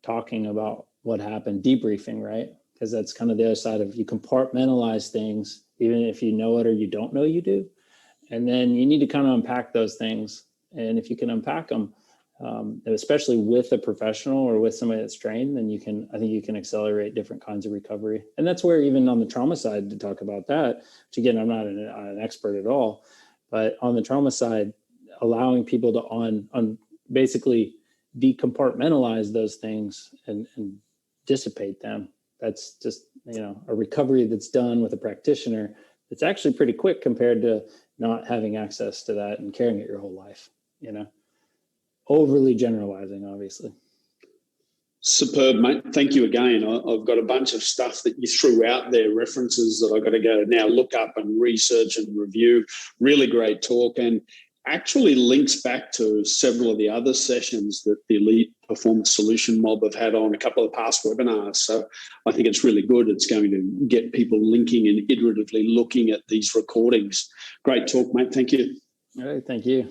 C: talking about what happened, debriefing, right? Because that's kind of the other side of, you compartmentalize things, even if you know it or you don't know you do. And then you need to kind of unpack those things. And if you can unpack them, especially with a professional or with somebody that's trained, then I think you can accelerate different kinds of recovery. And that's where, even on the trauma side, to talk about that, which again, I'm not an expert at all, but on the trauma side, allowing people to basically decompartmentalize those things and dissipate them. That's just, a recovery that's done with a practitioner. It's actually pretty quick compared to not having access to that and carrying it your whole life, overly generalizing, obviously.
F: Superb, mate. Thank you again. I've got a bunch of stuff that you threw out there, references that I've got to go now look up and research and review. Really great talk, and actually links back to several of the other sessions that the Elite Performance Solution Mob have had on a couple of past webinars. So I think it's really good. It's going to get people linking and iteratively looking at these recordings. Great talk, mate. Thank you.
C: All right, thank you.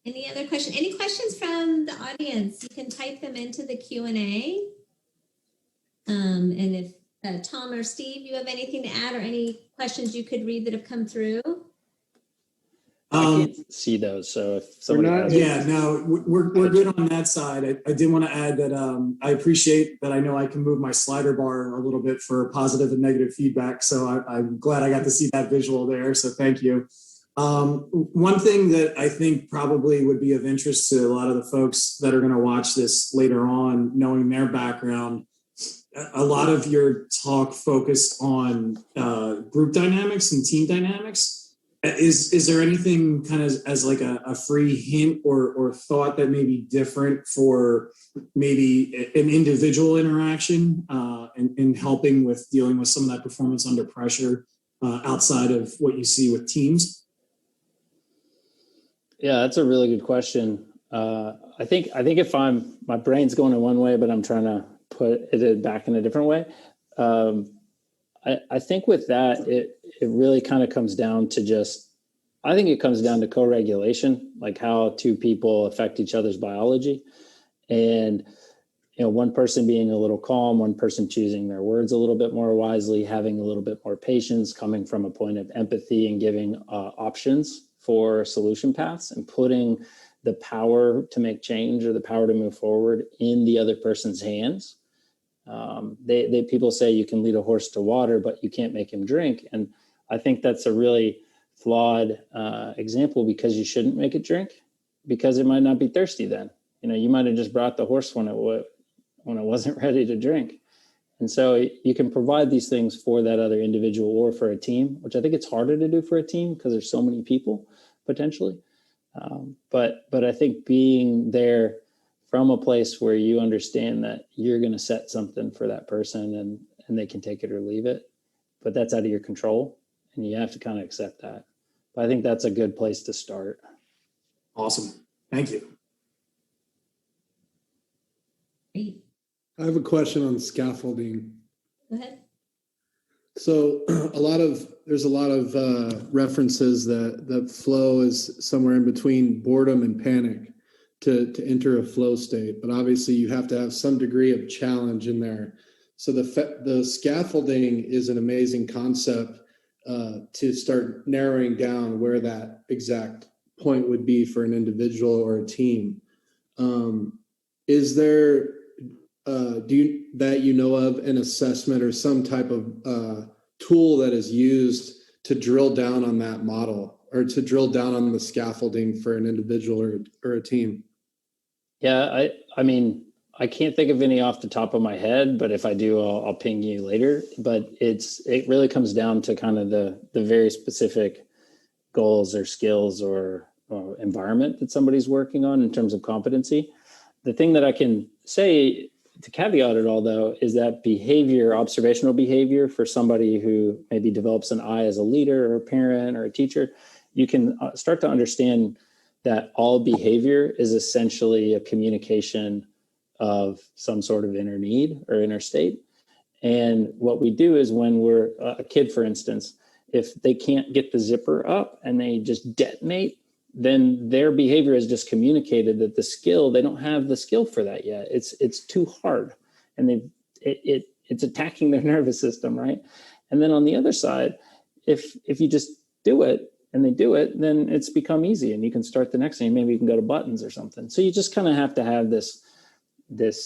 A: Any other question? Any questions from the audience? You can type them into the Q&A. And if Tom or Steve, you have anything to add or any questions you could read that have come through?
C: I can't see those. So if somebody has,
G: Yeah, no, we're good on that side. I did want to add that I appreciate that I know I can move my slider bar a little bit for positive and negative feedback. So I'm glad I got to see that visual there. So thank you. One thing that I think probably would be of interest to a lot of the folks that are going to watch this later on, knowing their background, a lot of your talk focused on group dynamics and team dynamics. Is there anything kind of as like a free hint or thought that may be different for maybe an individual interaction and helping with dealing with some of that performance under pressure outside of what you see with teams?
C: Yeah, that's a really good question. I think if my brain's going in one way, but I'm trying to put it back in a different way. I think with that, it really kind of comes down to I think it comes down to co-regulation, like how two people affect each other's biology. And, one person being a little calm, one person choosing their words a little bit more wisely, having a little bit more patience, coming from a point of empathy and giving options for solution paths and putting the power to make change or the power to move forward in the other person's hands. People say you can lead a horse to water, but you can't make him drink. And I think that's a really flawed example, because you shouldn't make it drink, because it might not be thirsty then. You might have just brought the horse when it wasn't ready to drink. And so you can provide these things for that other individual or for a team, which I think it's harder to do for a team because there's so many people potentially. But I think being there from a place where you understand that you're going to set something for that person and they can take it or leave it, but that's out of your control and you have to kind of accept that. But I think that's a good place to start.
G: Awesome. Thank you.
A: Great.
E: I have a question on scaffolding.
A: Go ahead.
E: So there's a lot of references that flow is somewhere in between boredom and panic to enter a flow state, but obviously you have to have some degree of challenge in there. So the scaffolding is an amazing concept to start narrowing down where that exact point would be for an individual or a team. Is there that you know of an assessment or some type of tool that is used to drill down on that model or to drill down on the scaffolding for an individual or a team?
C: Yeah, I mean, I can't think of any off the top of my head, but if I do, I'll ping you later. But it really comes down to kind of the very specific goals or skills or environment that somebody's working on in terms of competency. The thing that I can say to caveat it all, though, is that observational behavior for somebody who maybe develops an eye as a leader or a parent or a teacher, you can start to understand that all behavior is essentially a communication of some sort of inner need or inner state. And what we do is when we're a kid, for instance, if they can't get the zipper up and they just detonate, then their behavior has just communicated that they don't have the skill for that yet. It's too hard, and it's attacking their nervous system, right? And then on the other side, if you just do it and they do it, then it's become easy, and you can start the next thing. Maybe you can go to buttons or something. So you just kind of have to have this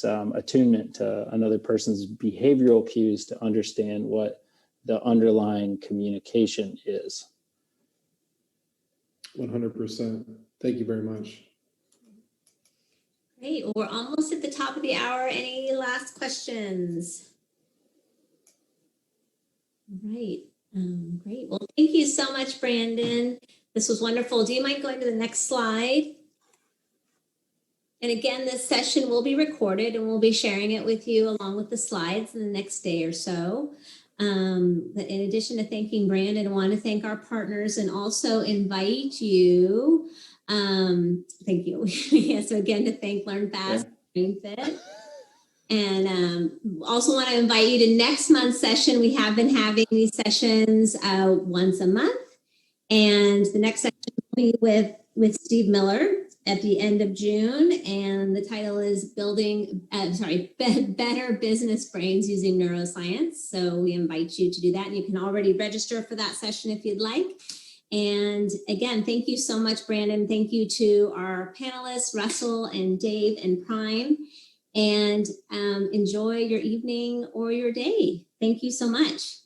C: attunement to another person's behavioral cues to understand what the underlying communication is.
E: 100%. Thank you very much.
A: Great. Well, we're almost at the top of the hour. Any last questions? All right. Great. Well, thank you so much, Brandon. This was wonderful. Do you mind going to the next slide? And again, this session will be recorded and we'll be sharing it with you along with the slides in the next day or so. In addition to thanking Brandon, I want to thank our partners and also invite you. Thank you. So again, to thank Learn Fast, Train Fit. And also want to invite you to next month's session. We have been having these sessions once a month. And the next session will be with Steve Miller at the end of June. And the title is Better Business Brains Using Neuroscience. So we invite you to do that. And you can already register for that session if you'd like. And again, thank you so much, Brandon. Thank you to our panelists, Russell and Dave and Prime. And enjoy your evening or your day. Thank you so much.